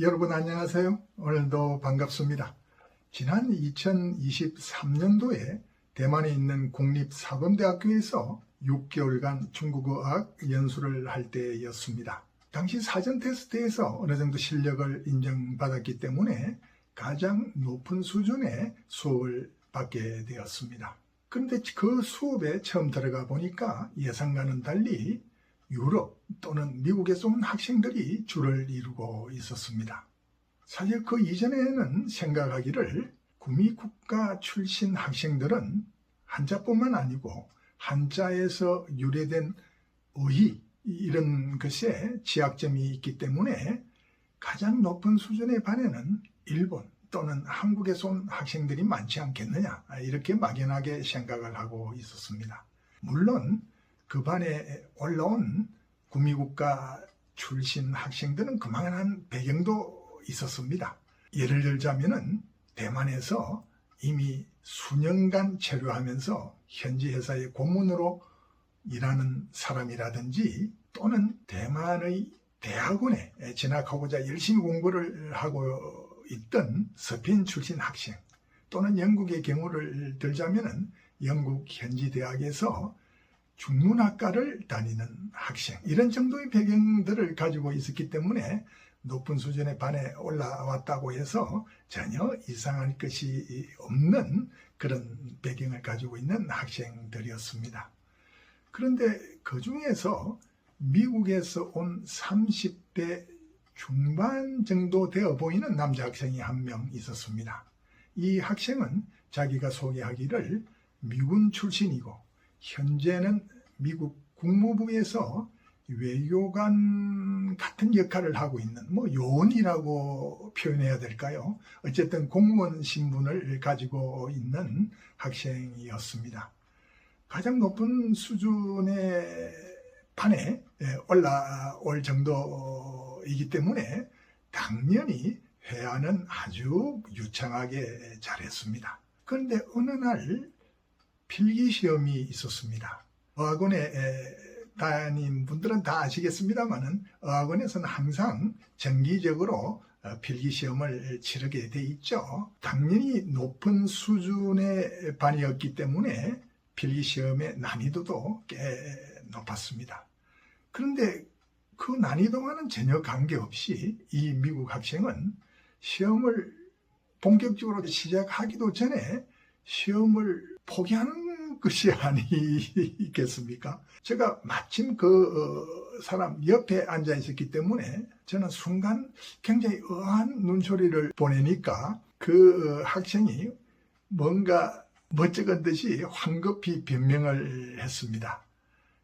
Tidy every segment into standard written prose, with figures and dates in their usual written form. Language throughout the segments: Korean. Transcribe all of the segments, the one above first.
여러분 안녕하세요. 오늘도 반갑습니다. 지난 2023년도에 대만에 있는 국립사범대학교에서 6개월간 중국어학 연수를 할 때였습니다. 당시 사전 테스트에서 어느 정도 실력을 인정받았기 때문에 가장 높은 수준의 수업을 받게 되었습니다. 그런데 그 수업에 처음 들어가 보니까 예상과는 달리 유럽 또는 미국에서 온 학생들이 줄을 이루고 있었습니다. 사실 그 이전에는 생각하기를 구미국가 출신 학생들은 한자뿐만 아니고 한자에서 유래된 어휘 이런 것에 지학점이 있기 때문에 가장 높은 수준의 반에는 일본 또는 한국에서 온 학생들이 많지 않겠느냐 이렇게 막연하게 생각을 하고 있었습니다. 물론 그 반에 올라온 구미국가 출신 학생들은 그만한 배경도 있었습니다. 예를 들자면은 대만에서 이미 수년간 체류하면서 현지 회사의 고문으로 일하는 사람이라든지 또는 대만의 대학원에 진학하고자 열심히 공부를 하고 있던 스페인 출신 학생 또는 영국의 경우를 들자면은 영국 현지 대학에서 중문학과를 다니는 학생 이런 정도의 배경들을 가지고 있었기 때문에 높은 수준의 반에 올라왔다고 해서 전혀 이상할 것이 없는 그런 배경을 가지고 있는 학생들이었습니다. 그런데 그 중에서 미국에서 온 30대 중반 정도 되어 보이는 남자 학생이 한 명 있었습니다. 이 학생은 자기가 소개하기를 미군 출신이고 현재는 미국 국무부에서 외교관 같은 역할을 하고 있는 요원이라고 표현해야 될까요? 어쨌든 공무원 신분을 가지고 있는 학생이었습니다. 가장 높은 수준의 반에 올라올 정도이기 때문에 당연히 회화는 아주 유창하게 잘했습니다. 그런데 어느 날 필기시험이 있었습니다. 어학원에 다닌 분들은 다 아시겠습니다만은 어학원에서는 항상 정기적으로 필기시험을 치르게 돼 있죠. 당연히 높은 수준의 반이었기 때문에 필기시험의 난이도도 꽤 높았습니다. 그런데 그 난이도와는 전혀 관계없이 이 미국 학생은 시험을 본격적으로 시작하기도 전에 시험을 포기하는 것이 아니겠습니까? 제가 마침 그 사람 옆에 앉아 있었기 때문에 저는 순간 굉장히 의아한 눈초리를 보내니까 그 학생이 뭔가 멋쩍은 듯이 황급히 변명을 했습니다.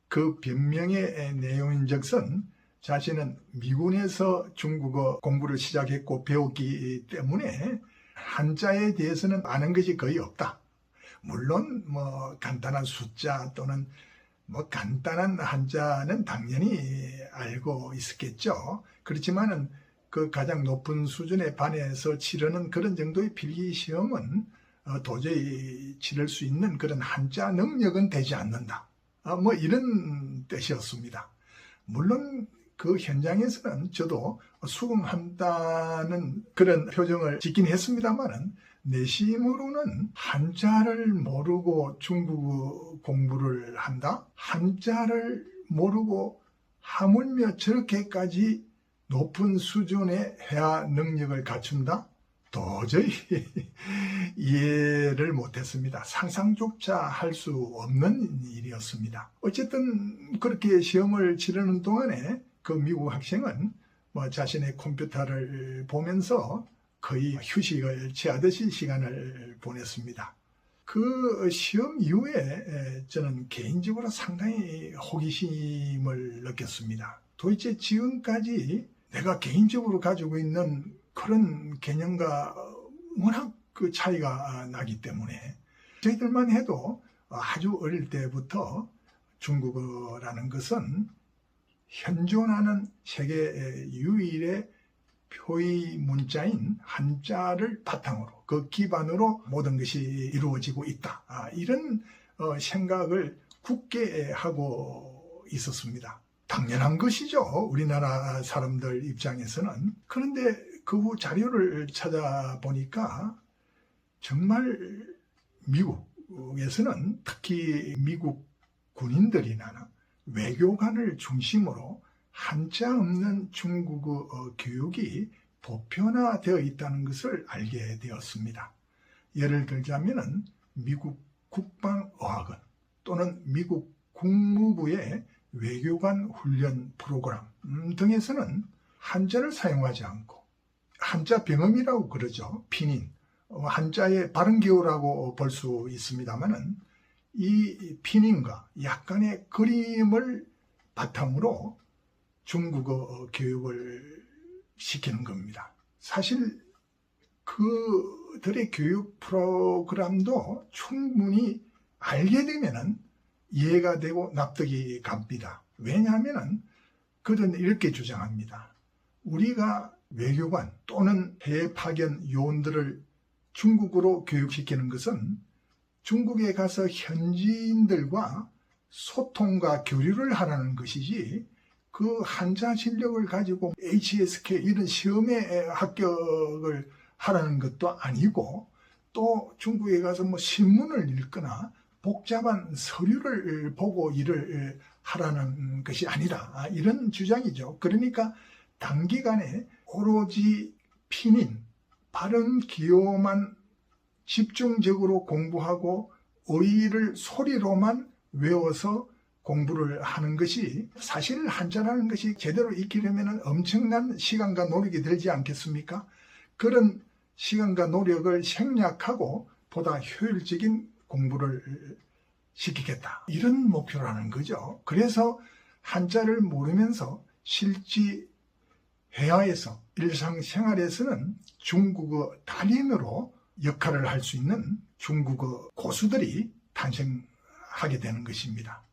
그 변명의 내용인즉슨 자신은 미군에서 중국어 공부를 시작했고 배웠기 때문에 한자에 대해서는 아는 것이 거의 없다. 물론 간단한 숫자 또는 간단한 한자는 당연히 알고 있었겠죠. 그렇지만은 그 가장 높은 수준의 반에서 치르는 그런 정도의 필기시험은 도저히 치를 수 있는 그런 한자 능력은 되지 않는다. 이런 뜻이었습니다. 물론 그 현장에서는 저도 수긍한다는 그런 표정을 짓긴 했습니다만은 내심으로는 한자를 모르고 중국어 공부를 한다? 한자를 모르고 하물며 저렇게까지 높은 수준의 회화 능력을 갖춘다? 도저히 이해를 못했습니다. 상상조차 할 수 없는 일이었습니다. 어쨌든 그렇게 시험을 치르는 동안에 그 미국 학생은 자신의 컴퓨터를 보면서 거의 휴식을 취하듯이 시간을 보냈습니다. 그 시험 이후에 저는 개인적으로 상당히 호기심을 느꼈습니다. 도대체 지금까지 내가 개인적으로 가지고 있는 그런 개념과 워낙 그 차이가 나기 때문에 저희들만 해도 아주 어릴 때부터 중국어라는 것은 현존하는 세계 유일의 표의 문자인 한자를 바탕으로 그 기반으로 모든 것이 이루어지고 있다. 이런 생각을 굳게 하고 있었습니다. 당연한 것이죠. 우리나라 사람들 입장에서는. 그런데 그 후 자료를 찾아보니까 정말 미국에서는 특히 미국 군인들이나 외교관을 중심으로 한자 없는 중국어 교육이 보편화되어 있다는 것을 알게 되었습니다. 예를 들자면 미국 국방어학원 또는 미국 국무부의 외교관 훈련 프로그램 등에서는 한자를 사용하지 않고 한자 병음이라고 그러죠. pinyin, 한자의 발음기호라고 볼 수 있습니다만 이 피닌과 약간의 그림을 바탕으로 중국어 교육을 시키는 겁니다. 사실 그들의 교육 프로그램도 충분히 알게 되면 이해가 되고 납득이 갑니다. 왜냐하면 그들은 이렇게 주장합니다. 우리가 외교관 또는 해외 파견 요원들을 중국어로 교육시키는 것은 중국에 가서 현지인들과 소통과 교류를 하라는 것이지 그 한자 실력을 가지고 HSK 이런 시험에 합격을 하라는 것도 아니고 또 중국에 가서 신문을 읽거나 복잡한 서류를 보고 일을 하라는 것이 아니라 이런 주장이죠. 그러니까 단기간에 오로지 pinyin, 발음 기호만 집중적으로 공부하고 어휘를 소리로만 외워서 공부를 하는 것이 사실 한자라는 것이 제대로 익히려면 엄청난 시간과 노력이 들지 않겠습니까? 그런 시간과 노력을 생략하고 보다 효율적인 공부를 시키겠다. 이런 목표라는 거죠. 그래서 한자를 모르면서 실제 회화에서 일상생활에서는 중국어 달인으로 역할을 할 수 있는 중국어 고수들이 탄생하게 되는 것입니다.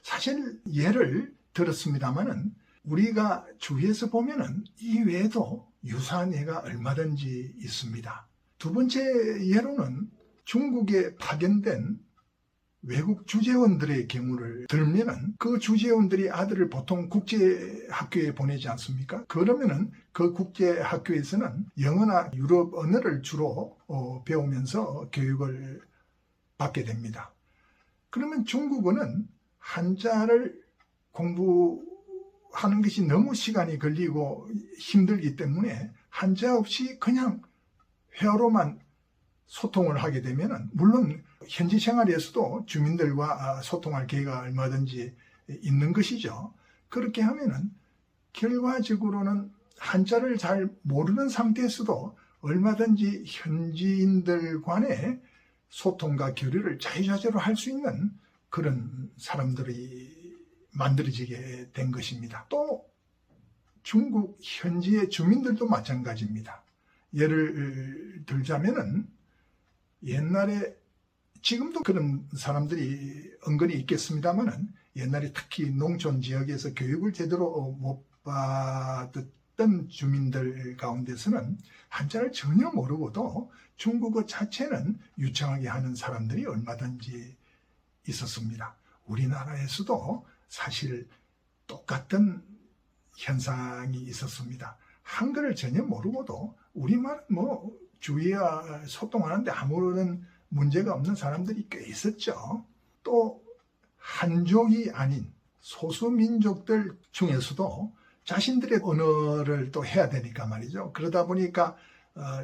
사실 예를 들었습니다마는 우리가 주위에서 보면은 이 외에도 유사한 예가 얼마든지 있습니다. 두 번째 예로는 중국에 파견된 외국 주재원들의 경우를 들면은 그 주재원들이 아들을 보통 국제학교에 보내지 않습니까? 그러면은 그 국제학교에서는 영어나 유럽 언어를 주로 배우면서 교육을 받게 됩니다. 그러면 중국어는 한자를 공부하는 것이 너무 시간이 걸리고 힘들기 때문에 한자 없이 그냥 회화로만 소통을 하게 되면은 물론 현지 생활에서도 주민들과 소통할 기회가 얼마든지 있는 것이죠. 그렇게 하면은 결과적으로는 한자를 잘 모르는 상태에서도 얼마든지 현지인들 간의 소통과 교류를 자유자재로 할 수 있는 그런 사람들이 만들어지게 된 것입니다. 또 중국 현지의 주민들도 마찬가지입니다. 예를 들자면은 옛날에 지금도 그런 사람들이 은근히 있겠습니다만은 옛날에 특히 농촌 지역에서 교육을 제대로 못 받았던 주민들 가운데서는 한자를 전혀 모르고도 중국어 자체는 유창하게 하는 사람들이 얼마든지 있었습니다. 우리나라에서도 사실 똑같은 현상이 있었습니다. 한글을 전혀 모르고도 우리말은 주위와 소통하는데 아무런 문제가 없는 사람들이 꽤 있었죠. 또 한족이 아닌 소수민족들 중에서도 자신들의 언어를 또 해야 되니까 말이죠. 그러다 보니까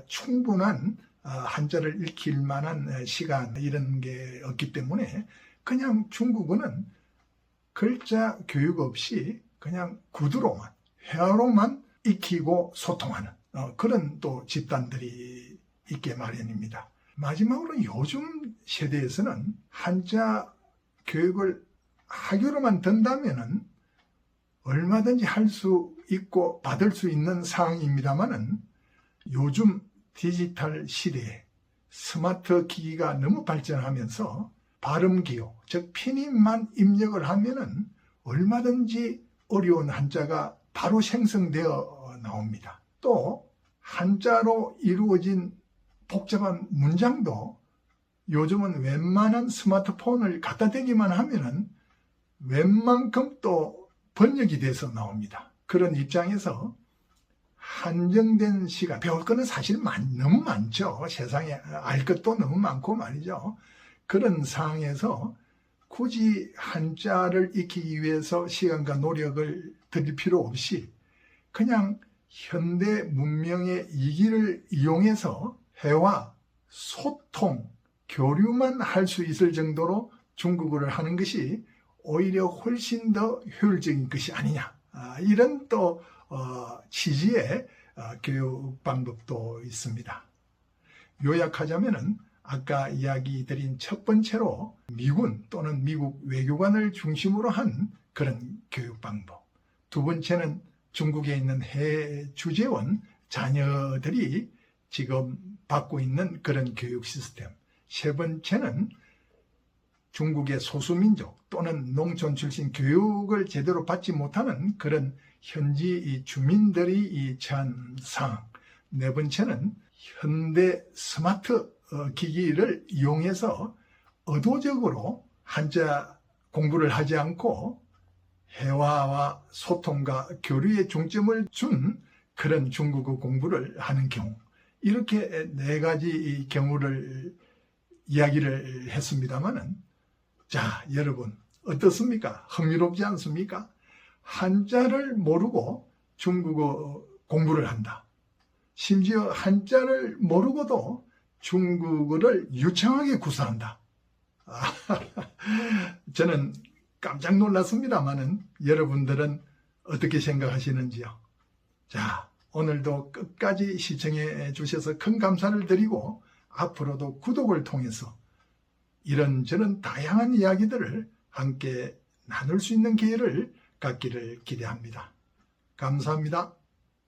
충분한 한자를 익힐 만한 시간 이런 게 없기 때문에 그냥 중국어는 글자 교육 없이 그냥 구두로만 회화로만 익히고 소통하는 그런 또 집단들이 있게 마련입니다. 마지막으로 요즘 세대에서는 한자 교육을 학교로만 든다면은 얼마든지 할 수 있고 받을 수 있는 상황입니다만은 요즘 디지털 시대에 스마트 기기가 너무 발전하면서 발음기호, 즉 피닌만 입력을 하면은 얼마든지 어려운 한자가 바로 생성되어 나옵니다. 또 한자로 이루어진 복잡한 문장도 요즘은 웬만한 스마트폰을 갖다 대기만 하면은 웬만큼 또 번역이 돼서 나옵니다. 그런 입장에서 한정된 시간, 배울 거는 사실 너무 많죠. 세상에 알 것도 너무 많고 말이죠. 그런 상황에서 굳이 한자를 익히기 위해서 시간과 노력을 들일 필요 없이 그냥 현대 문명의 이기를 이용해서 회화, 소통, 교류만 할 수 있을 정도로 중국어를 하는 것이 오히려 훨씬 더 효율적인 것이 아니냐. 이런 또 취지의 교육 방법도 있습니다. 요약하자면은 아까 이야기 드린 첫 번째로 미군 또는 미국 외교관을 중심으로 한 그런 교육 방법. 두 번째는 중국에 있는 해외 주재원 자녀들이 지금 받고 있는 그런 교육 시스템. 세 번째는 중국의 소수민족 또는 농촌 출신 교육을 제대로 받지 못하는 그런 현지 주민들이 처한 상황. 네 번째는 현대 스마트 기기를 이용해서 의도적으로 한자 공부를 하지 않고 회화와 소통과 교류에 중점을 준 그런 중국어 공부를 하는 경우. 이렇게 네 가지 경우를 이야기를 했습니다마는, 자, 여러분 어떻습니까? 흥미롭지 않습니까? 한자를 모르고 중국어 공부를 한다. 심지어 한자를 모르고도 중국어를 유창하게 구사한다. 저는 깜짝 놀랐습니다마는 여러분들은 어떻게 생각하시는지요? 자, 오늘도 끝까지 시청해 주셔서 큰 감사를 드리고 앞으로도 구독을 통해서 이런저런 다양한 이야기들을 함께 나눌 수 있는 기회를 갖기를 기대합니다. 감사합니다.